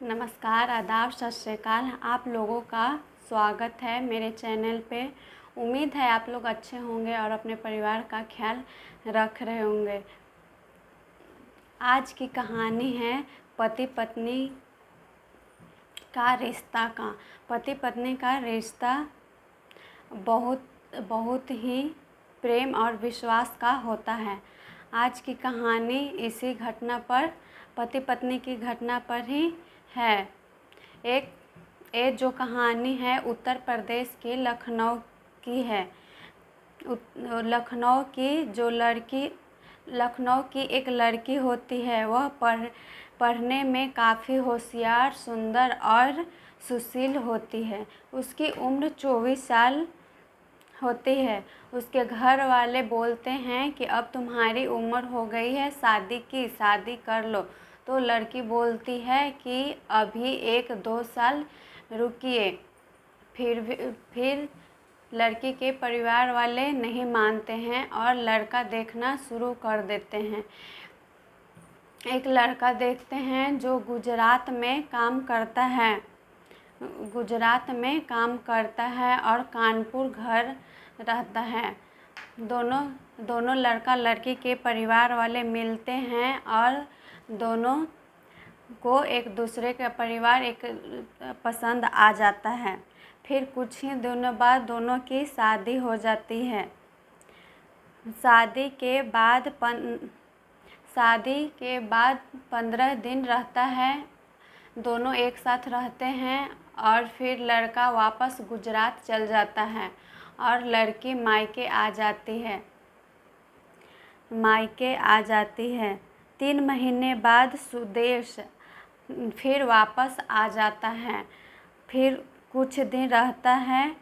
नमस्कार, आदाब, सत श्री अकाल। आप लोगों का स्वागत है मेरे चैनल पे। उम्मीद है आप लोग अच्छे होंगे और अपने परिवार का ख्याल रख रहे होंगे। आज की कहानी है पति पत्नी का रिश्ता का। पति पत्नी का रिश्ता बहुत बहुत ही प्रेम और विश्वास का होता है। आज की कहानी इसी घटना पर, पति पत्नी की घटना पर ही है। ये जो कहानी है उत्तर प्रदेश के लखनऊ की है। लखनऊ की एक लड़की होती है। वह पढ़ने में काफ़ी होशियार, सुंदर और सुशील होती है। उसकी उम्र 24 साल होती है। उसके घर वाले बोलते हैं कि अब तुम्हारी उम्र हो गई है शादी कर लो। तो लड़की बोलती है कि अभी 1-2 साल रुकिए। फिर लड़की के परिवार वाले नहीं मानते हैं और लड़का देखना शुरू कर देते हैं। एक लड़का देखते हैं जो गुजरात में काम करता है और कानपुर घर रहता है। दोनों लड़का लड़की के परिवार वाले मिलते हैं और दोनों को एक दूसरे का परिवार पसंद आ जाता है। फिर कुछ ही दिनों बाद दोनों की शादी हो जाती है। शादी के बाद 15 दिन रहता है। दोनों एक साथ रहते हैं और फिर लड़का वापस गुजरात चल जाता है और लड़की मायके आ जाती है। 3 महीने बाद सुदेश फिर वापस आ जाता है। फिर कुछ दिन रहता है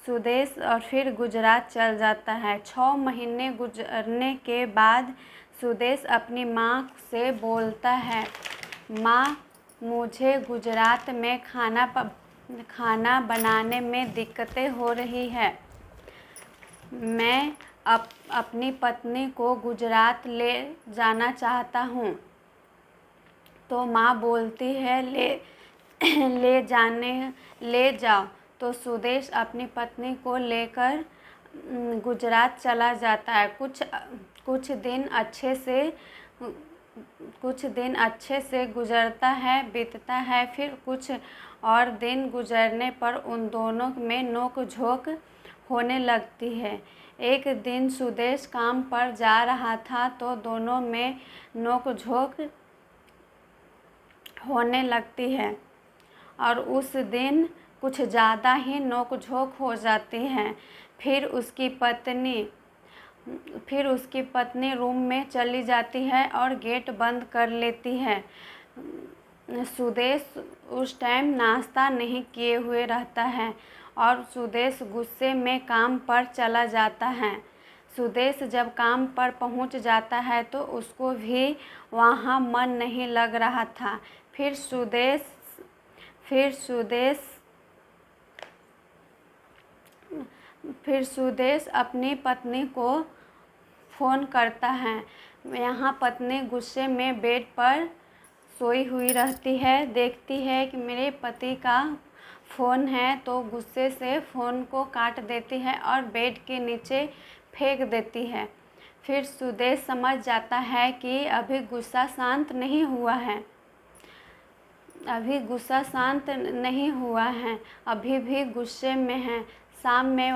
सुदेश और फिर गुजरात चल जाता है। 6 महीने गुजरने के बाद सुदेश अपनी माँ से बोलता है, माँ, मुझे गुजरात में खाना बनाने में दिक्कतें हो रही है। मैं अपनी पत्नी को गुजरात ले जाना चाहता हूँ। तो माँ बोलती है ले जाओ। तो सुदेश अपनी पत्नी को लेकर गुजरात चला जाता है। कुछ दिन अच्छे से बीतता है। फिर कुछ और दिन गुजरने पर उन दोनों में नोक-झोंक होने लगती है। एक दिन सुदेश काम पर जा रहा था तो दोनों में नोक-झोंक होने लगती है और उस दिन कुछ ज़्यादा ही नोक-झोंक हो जाती है। फिर उसकी पत्नी रूम में चली जाती है और गेट बंद कर लेती है। सुदेश उस टाइम नाश्ता नहीं किए हुए रहता है और सुदेश गुस्से में काम पर चला जाता है। सुदेश जब काम पर पहुंच जाता है तो उसको भी वहां मन नहीं लग रहा था। फिर सुदेश अपनी पत्नी को फ़ोन करता है। यहाँ पत्नी गुस्से में बेड पर सोई हुई रहती है। देखती है कि मेरे पति का फ़ोन है तो गुस्से से फ़ोन को काट देती है और बेड के नीचे फेंक देती है। फिर सुदेश समझ जाता है कि अभी गुस्सा शांत नहीं हुआ है, अभी भी गुस्से में है। शाम में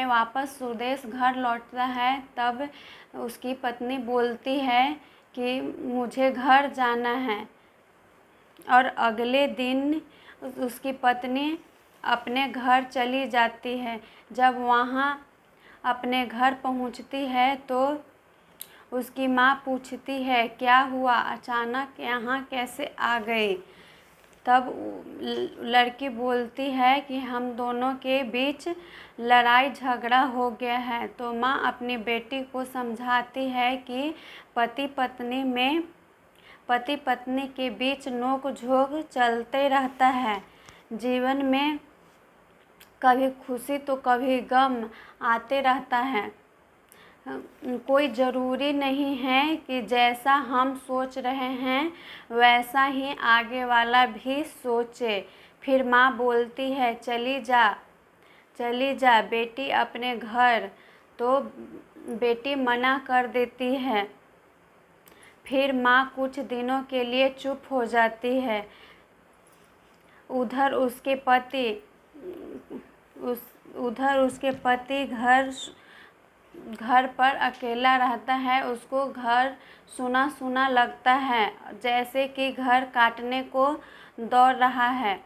वापस सुदेश घर लौटता है। तब उसकी पत्नी बोलती है कि मुझे घर जाना है और अगले दिन उसकी पत्नी अपने घर चली जाती है। जब वहाँ अपने घर पहुँचती है तो उसकी माँ पूछती है, क्या हुआ, अचानक यहाँ कैसे आ गई? तब लड़की बोलती है कि हम दोनों के बीच लड़ाई झगड़ा हो गया है। तो माँ अपनी बेटी को समझाती है कि पति पत्नी के बीच नोक-झोंक चलते रहता है। जीवन में कभी खुशी तो कभी गम आते रहता है। कोई ज़रूरी नहीं है कि जैसा हम सोच रहे हैं वैसा ही आगे वाला भी सोचे। फिर माँ बोलती है, चली जा बेटी अपने घर। तो बेटी मना कर देती है। फिर माँ कुछ दिनों के लिए चुप हो जाती है। उधर उसके पति घर पर अकेला रहता है। उसको घर सुना सुना लगता है, जैसे कि घर काटने को दौड़ रहा है।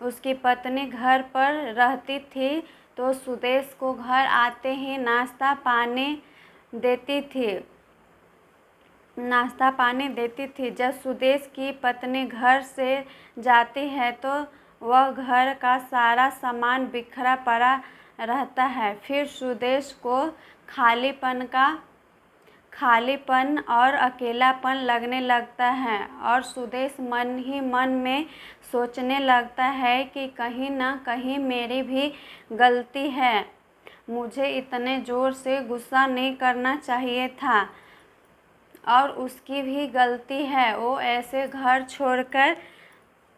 उसकी पत्नी घर पर रहती थी तो सुदेश को घर आते ही नाश्ता पानी देती थी। जब सुदेश की पत्नी घर से जाती है तो वह घर का सारा सामान बिखरा पड़ा रहता है। फिर सुदेश को खालीपन और अकेलापन लगने लगता है और सुदेश मन ही मन में सोचने लगता है कि कहीं ना कहीं मेरी भी गलती है। मुझे इतने ज़ोर से गुस्सा नहीं करना चाहिए था और उसकी भी गलती है। वो ऐसे घर छोड़कर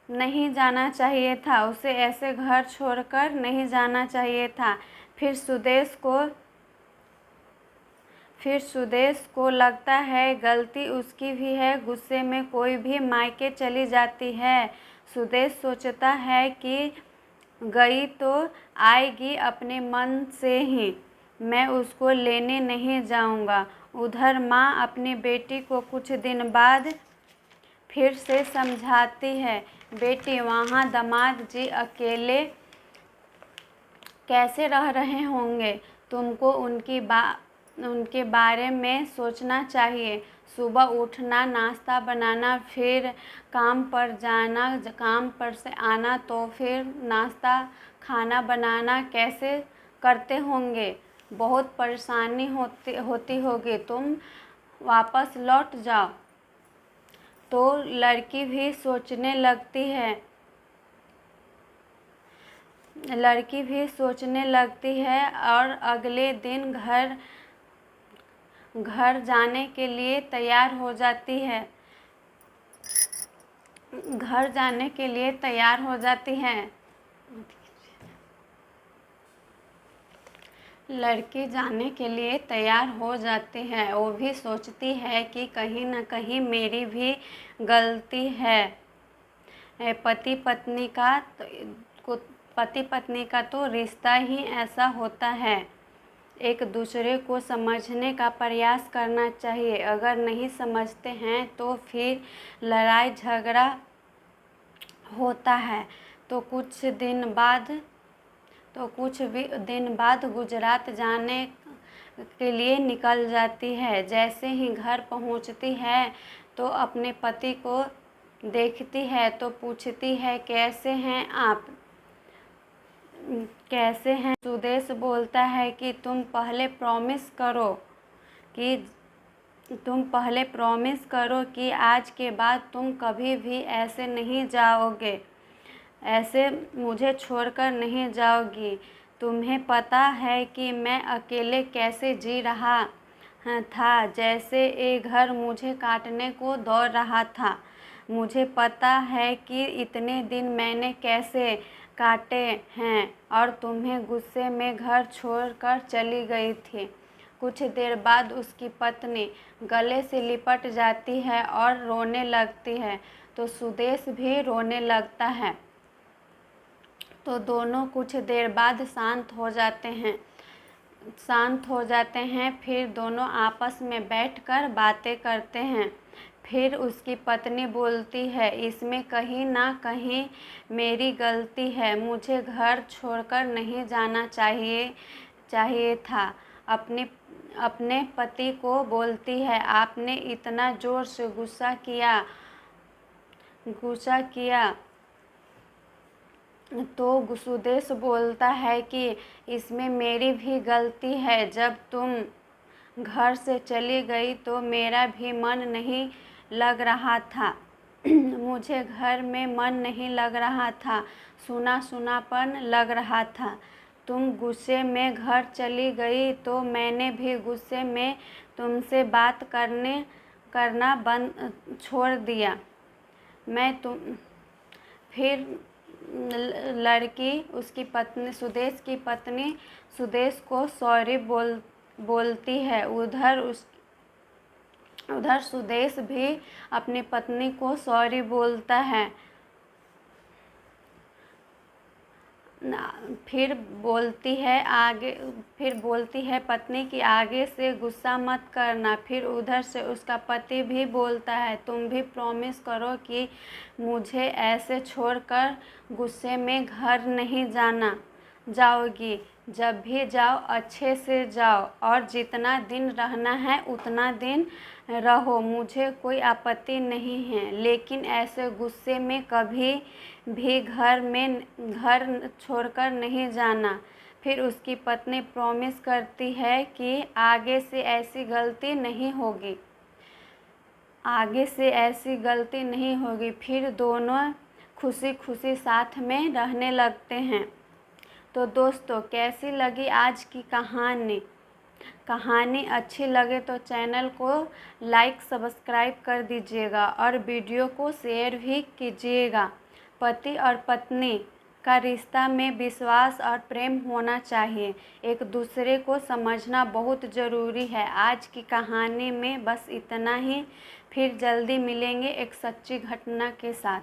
नहीं जाना चाहिए था, उसे ऐसे घर छोड़कर नहीं जाना चाहिए था। फिर सुदेश को लगता है गलती उसकी भी है। गुस्से में कोई भी मायके चली जाती है। सुदेश सोचता है कि गई तो आएगी अपने मन से ही, मैं उसको लेने नहीं जाऊंगा। उधर माँ अपनी बेटी को कुछ दिन बाद फिर से समझाती है, बेटी वहाँ दामाद जी अकेले कैसे रह रहे होंगे, तुमको उनके बारे में सोचना चाहिए। सुबह उठना, नाश्ता बनाना, फिर काम पर जाना, काम पर से आना तो फिर नाश्ता खाना बनाना कैसे करते होंगे, बहुत परेशानी होती होगी। तुम वापस लौट जाओ। तो लड़की भी सोचने लगती है और अगले दिन घर जाने के लिए तैयार हो जाती है। लड़की जाने के लिए तैयार हो जाती है। वो भी सोचती है कि कहीं ना कहीं मेरी भी गलती है। पति पत्नी का तो रिश्ता ही ऐसा होता है। एक दूसरे को समझने का प्रयास करना चाहिए। अगर नहीं समझते हैं तो फिर लड़ाई झगड़ा होता है। तो कुछ दिन बाद गुजरात जाने के लिए निकल जाती है। जैसे ही घर पहुंचती है तो अपने पति को देखती है तो पूछती है, कैसे हैं आप? कैसे हैं? सुदेश बोलता है कि तुम पहले प्रॉमिस करो कि आज के बाद तुम कभी भी ऐसे नहीं जाओगे, ऐसे मुझे छोड़कर नहीं जाओगी। तुम्हें पता है कि मैं अकेले कैसे जी रहा था, जैसे ये घर मुझे काटने को दौड़ रहा था। मुझे पता है कि इतने दिन मैंने कैसे काटे हैं और तुम्हें गुस्से में घर छोड़कर चली गई थी। कुछ देर बाद उसकी पत्नी गले से लिपट जाती है और रोने लगती है तो सुदेश भी रोने लगता है। तो दोनों कुछ देर बाद शांत हो जाते हैं। फिर दोनों आपस में बैठकर बातें करते हैं। फिर उसकी पत्नी बोलती है, इसमें कहीं ना कहीं मेरी गलती है। मुझे घर छोड़कर नहीं जाना चाहिए था। अपने पति को बोलती है, आपने इतना ज़ोर से गुस्सा किया तो सुदेश बोलता है कि इसमें मेरी भी गलती है। जब तुम घर से चली गई तो मेरा भी मन नहीं लग रहा था। मुझे घर में मन नहीं लग रहा था, सूनापन लग रहा था। तुम गुस्से में घर चली गई तो मैंने भी गुस्से में तुमसे बात करना बंद छोड़ दिया। मैं तुम फिर लड़की उसकी पत्नी सुदेश की पत्नी सुदेश को सॉरी बोलती है। उधर सुदेश भी अपनी पत्नी को सॉरी बोलता है। फिर बोलती है पत्नी कि आगे से गुस्सा मत करना। फिर उधर से उसका पति भी बोलता है तुम भी प्रॉमिस करो कि मुझे ऐसे छोड़कर गुस्से में घर नहीं जाओगी। जब भी जाओ अच्छे से जाओ और जितना दिन रहना है उतना दिन रहो, मुझे कोई आपत्ति नहीं है, लेकिन ऐसे गुस्से में कभी भी घर छोड़कर नहीं जाना। फिर उसकी पत्नी प्रॉमिस करती है कि आगे से ऐसी गलती नहीं होगी। फिर दोनों खुशी खुशी साथ में रहने लगते हैं। तो दोस्तों, कैसी लगी आज की कहानी अच्छी लगे तो चैनल को लाइक सब्सक्राइब कर दीजिएगा और वीडियो को शेयर भी कीजिएगा। पति और पत्नी का रिश्ता में विश्वास और प्रेम होना चाहिए। एक दूसरे को समझना बहुत ज़रूरी है। आज की कहानी में बस इतना ही। फिर जल्दी मिलेंगे एक सच्ची घटना के साथ।